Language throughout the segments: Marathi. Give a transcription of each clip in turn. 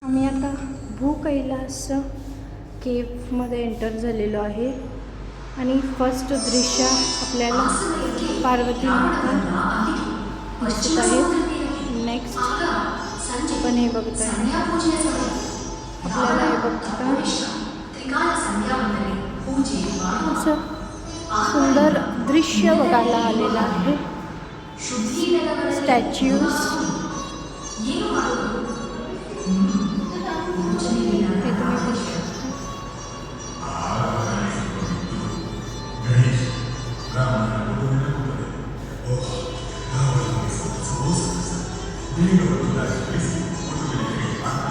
आम्ही आता भूकैलास केव्हमध्ये एंटर झालेलो आहे आणि फर्स्ट दृश्य आपल्याला पार्वती माता दिसत आहेत. नेक्स्ट आपण हे बघत आहे, आपल्याला हे बघता असं सुंदर दृश्य बघायला आलेलं आहे. स्टॅच्यूज हे तुम्ही बघू शकता.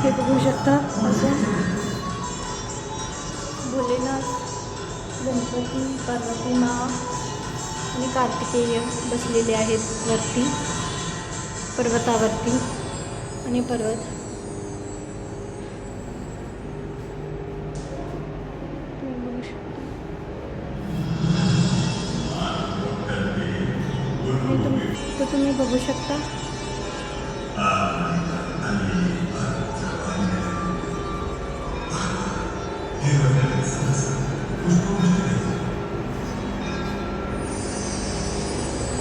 हे बघू शकता असं भोलेनाथ, गणपती, पार्वती माँ आणि कार्तिकेय बसलेले आहेत वरती पर्वतावरती. आणि पर्वत तुम्ही बघू शकता.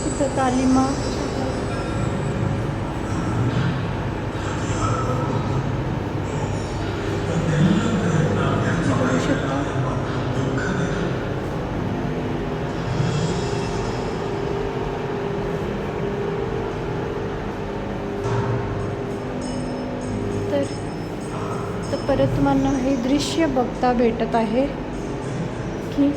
इथं काली माँ बघू शकता. तर परत तुम्हाला हे दृश्य बघता भेटत आहे की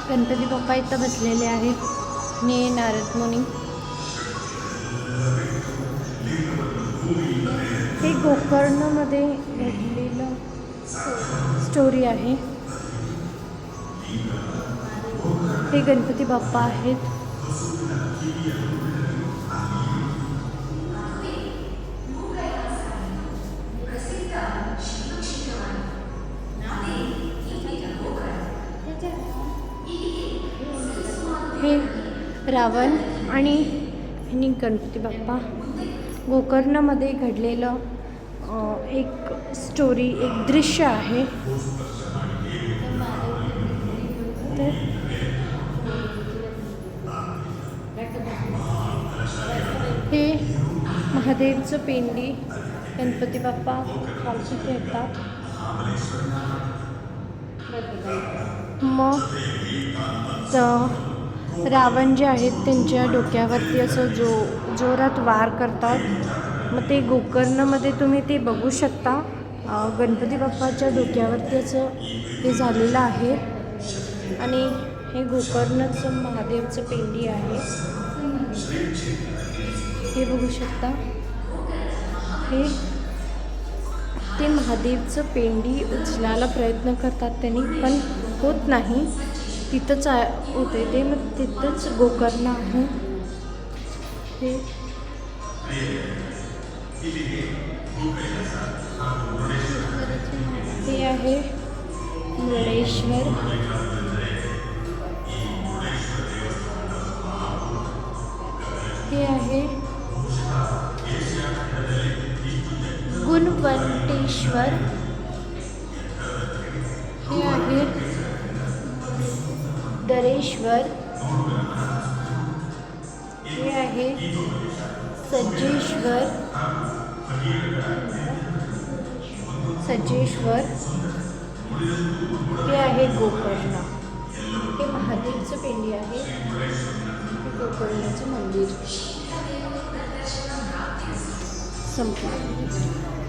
गणपती बाप्पा इथं बसलेले आहेत आणि नारद मुनी. हे गोकर्णमध्ये घडलेलं स्टोरी आहे. हे गणपती बाप्पा आहेत. हे रावण आणि गणपती बाप्पा गोकर्णमध्ये घडलेलं एक स्टोरी, एक दृश्य आहे. तर हे महादेवचं पिंडी गणपती बाप्पा खालती खेळतात. मग रावण जे आहेत त्यांच्या डोक्यावरती असं जोरात वार करतात. मग ते गोकर्णमध्ये तुम्ही ते बघू शकता. गणपती बाप्पाच्या डोक्यावरती असं हे झालेलं आहे आणि हे गोकर्णचं महादेवचं पिंडी आहे. हे बघू शकता. हे ते महादेवचं पेंडी उचलायला प्रयत्न करतात त्यांनी, पण होत नाही. तिथंच होते ते, मग तिथंच गोकर्ण आहे. हे आहे मुर्डेश्वर. हे आहे गुणवंतेश्वर. हे आहे दरेश्वर. हे आहे सज्जेश्वर. हे आहे गोकर्ण. हे महादेवचं पिंडी आहे. हे गोकर्णाचं मंदिर. संपलं.